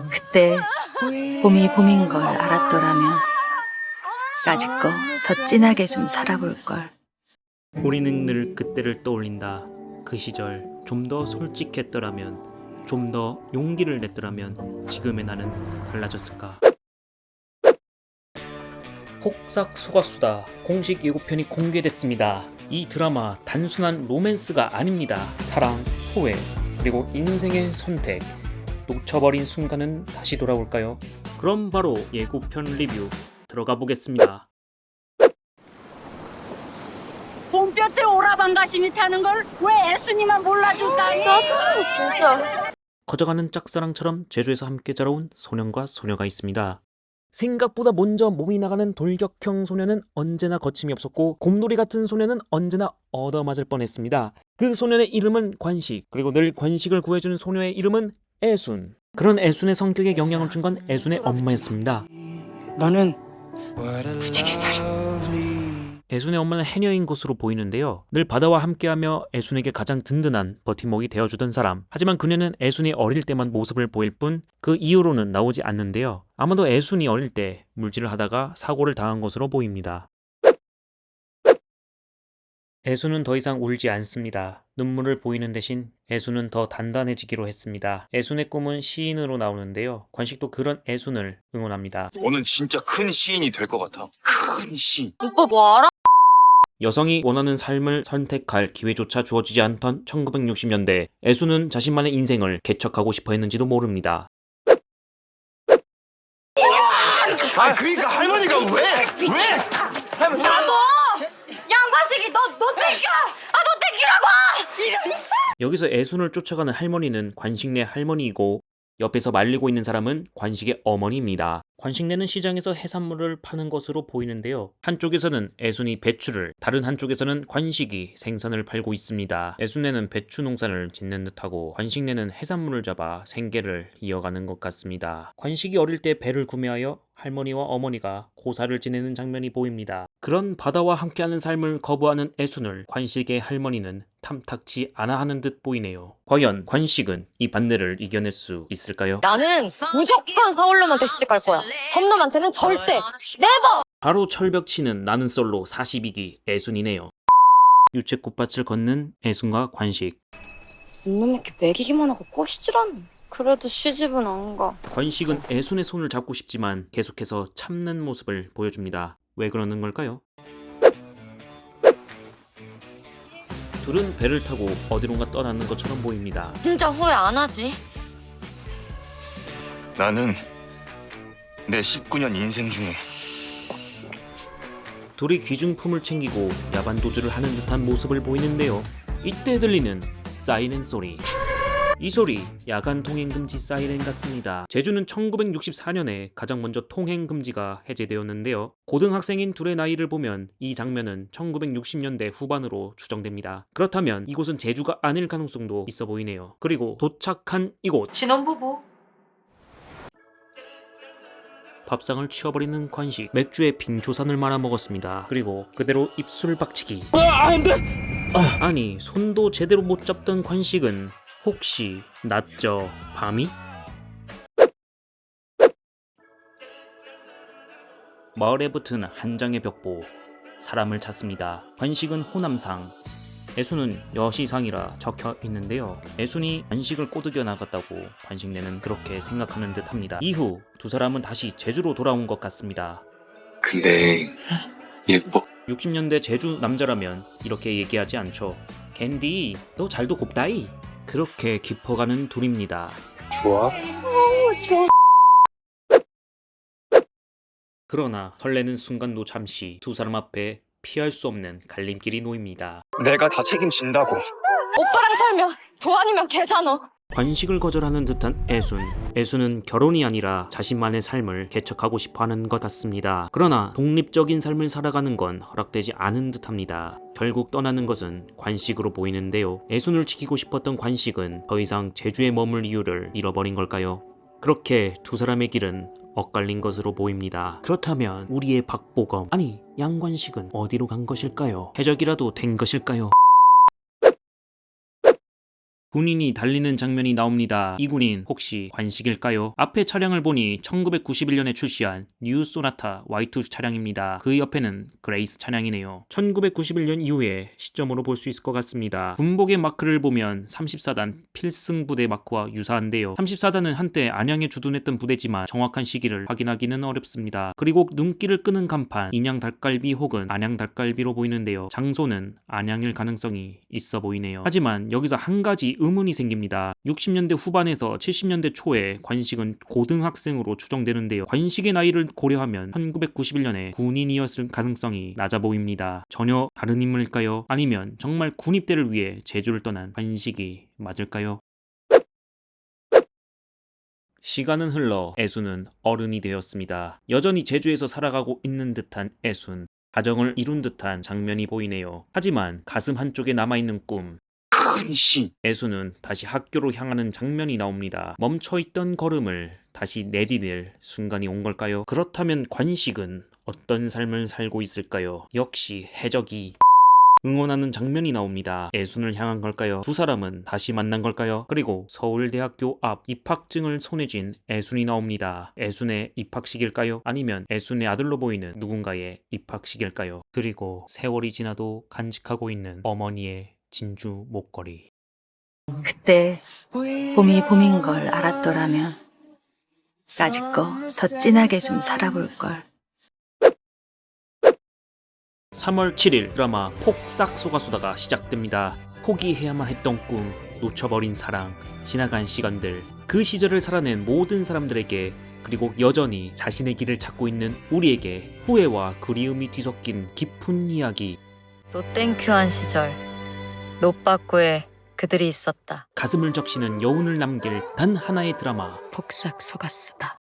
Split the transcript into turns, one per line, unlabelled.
그때 봄이 봄인 걸 알았더라면 까짓거 더 진하게 좀 살아볼 걸.
우리는 늘 그때를 떠올린다. 그 시절 좀 더 솔직했더라면, 좀 더 용기를 냈더라면 지금의 나는 달라졌을까. 폭삭 속았수다 공식 예고편이 공개됐습니다. 이 드라마 단순한 로맨스가 아닙니다. 사랑, 후회, 그리고 인생의 선택. 놓쳐버린 순간은 다시 돌아올까요? 그럼 바로 예고편 리뷰 들어가 보겠습니다.
돈볕에 오라방가심이 타는 걸 왜 애순이만 몰라줄까요?
짜증나 진짜.
커져가는 짝사랑처럼 제주에서 함께 자라온 소년과 소녀가 있습니다. 생각보다 먼저 몸이 나가는 돌격형 소년은 언제나 거침이 없었고, 곰돌이 같은 소년은 언제나 얻어맞을 뻔했습니다. 그 소년의 이름은 관식, 그리고 늘 관식을 구해주는 소녀의 이름은 애순. 그런 애순의 성격에 영향을 준 건 애순의 엄마였습니다.
너는 무지개 살이.
애순의 엄마는 해녀인 것으로 보이는데요. 늘 바다와 함께하며 애순에게 가장 든든한 버팀목이 되어주던 사람. 하지만 그녀는 애순이 어릴 때만 모습을 보일 뿐 그 이후로는 나오지 않는데요. 아마도 애순이 어릴 때 물질을 하다가 사고를 당한 것으로 보입니다. 애순은 더 이상 울지 않습니다. 눈물을 보이는 대신 애순은 더 단단해지기로 했습니다. 애순의 꿈은 시인으로 나오는데요. 관식도 그런 애순을 응원합니다.
너는 진짜 큰 시인이 될 것 같아. 큰 시인.
오빠 뭐 알아?
여성이 원하는 삶을 선택할 기회조차 주어지지 않던 1960년대, 애순은 자신만의 인생을 개척하고 싶어 했는지도 모릅니다.
아 그러니까 할머니가 왜?
나도! 양과식이 너 땡겨! 너 땡기라고!
여기서 애순을 쫓아가는 할머니는 관식네 할머니이고, 옆에서 말리고 있는 사람은 관식의 어머니입니다. 관식네는 시장에서 해산물을 파는 것으로 보이는데요. 한쪽에서는 애순이 배추를, 다른 한쪽에서는 관식이 생선을 팔고 있습니다. 애순네는 배추 농사를 짓는 듯하고, 관식네는 해산물을 잡아 생계를 이어가는 것 같습니다. 관식이 어릴 때 배를 구매하여 할머니와 어머니가 고사를 지내는 장면이 보입니다. 그런 바다와 함께하는 삶을 거부하는 애순을 관식의 할머니는 탐탁치 않아 하는 듯 보이네요. 과연 관식은 이 반대를 이겨낼 수 있을까요?
나는 무조건 서울놈한테 시집갈 거야. 섬놈한테는 절대! 네버!
바로 철벽치는 나는 솔로 42기 애순이네요. 유채꽃밭을 걷는 애순과 관식.
이놈에게 먹이기만 하고 꼬시질 않아. 그래도 시집은 안 가.
관식은 애순의 손을 잡고 싶지만 계속해서 참는 모습을 보여줍니다. 왜 그러는 걸까요? 둘은 배를 타고 어디론가 떠나는 것처럼 보입니다.
진짜 후회 안 하지?
나는 내 19년 인생 중에
둘이 귀중품을 챙기고 야반도주를 하는 듯한 모습을 보이는데요. 이때 들리는 사이렌 소리. 이 소리 야간 통행금지 사이렌 같습니다. 제주는 1964년에 가장 먼저 통행금지가 해제되었는데요. 고등학생인 둘의 나이를 보면 이 장면은 1960년대 후반으로 추정됩니다. 그렇다면 이곳은 제주가 아닐 가능성도 있어 보이네요. 그리고 도착한 이곳,
신혼부부.
밥상을 치워버리는 관식. 맥주에 빙초산을 말아 먹었습니다. 그리고 그대로 입술 박치기. 아니, 손도 제대로 못 잡던 관식은 혹시 낫죠 밤이? 마을에 붙은 한 장의 벽보. 사람을 찾습니다. 관식은 호남상, 애순은 여시상이라 적혀 있는데요. 애순이 관식을 꼬드겨 나갔다고 관식네는 그렇게 생각하는 듯 합니다. 이후 두 사람은 다시 제주로 돌아온 것 같습니다.
근데 예뻐.
60년대 제주 남자라면 이렇게 얘기하지 않죠. 캔디, 너 잘도 곱다이. 그렇게 깊어가는 둘입니다.
좋아?
그러나 설레는 순간도 잠시 두 사람 앞에 피할 수 없는 갈림길이 놓입니다.
내가 다 책임진다고.
오빠랑 살면 도안이면 개잖아.
관식을 거절하는 듯한 애순. 애순은 결혼이 아니라 자신만의 삶을 개척하고 싶어하는 것 같습니다. 그러나 독립적인 삶을 살아가는 건 허락되지 않은 듯합니다. 결국 떠나는 것은 관식으로 보이는데요. 애순을 지키고 싶었던 관식은 더 이상 제주에 머물 이유를 잃어버린 걸까요? 그렇게 두 사람의 길은 엇갈린 것으로 보입니다. 그렇다면 우리의 박보검, 아니 양관식은 어디로 간 것일까요? 해적이라도 된 것일까요? 군인이 달리는 장면이 나옵니다. 이 군인 혹시 관식일까요? 앞에 차량을 보니 1991년에 출시한 뉴 소나타 Y2 차량입니다. 그 옆에는 그레이스 차량이네요. 1991년 이후의 시점으로 볼 수 있을 것 같습니다. 군복의 마크를 보면 34단 필승부대 마크와 유사한데요. 34단은 한때 안양에 주둔했던 부대지만 정확한 시기를 확인하기는 어렵습니다. 그리고 눈길을 끄는 간판 인양 닭갈비 혹은 안양 닭갈비로 보이는데요. 장소는 안양일 가능성이 있어 보이네요. 하지만 여기서 한 가지 의문이 생깁니다. 60년대 후반에서 70년대 초에 관식은 고등학생으로 추정되는데요. 관식의 나이를 고려하면 1991년에 군인이었을 가능성이 낮아 보입니다. 전혀 다른 인물일까요? 아니면 정말 군입대를 위해 제주를 떠난 관식이 맞을까요? 시간은 흘러 애순은 어른이 되었습니다. 여전히 제주에서 살아가고 있는 듯한 애순. 가정을 이룬 듯한 장면이 보이네요. 하지만 가슴 한쪽에 남아있는 꿈.
씨.
애수는 다시 학교로 향하는 장면이 나옵니다. 멈춰있던 걸음을 다시 내디딜 순간이 온 걸까요? 그렇다면 관식은 어떤 삶을 살고 있을까요? 역시 해적이 응원하는 장면이 나옵니다. 애순을 향한 걸까요? 두 사람은 다시 만난 걸까요? 그리고 서울대학교 앞 입학증을 손에 쥔 애순이 나옵니다. 애순의 입학식일까요? 아니면 애순의 아들로 보이는 누군가의 입학식일까요? 그리고 세월이 지나도 간직하고 있는 어머니의 진주 목걸이.
그때 봄이 봄인 걸 알았더라면 까짓거 더 진하게 좀 살아볼 걸.
3월 7일 드라마 폭삭 속아수다가 시작됩니다. 포기해야만 했던 꿈, 놓쳐버린 사랑, 지나간 시간들, 그 시절을 살아낸 모든 사람들에게, 그리고 여전히 자신의 길을 찾고 있는 우리에게 후회와 그리움이 뒤섞인 깊은 이야기.
노땡큐한 시절 노빠꾸에 그들이 있었다.
가슴을 적시는 여운을 남길 단 하나의 드라마.
폭삭 속았수다.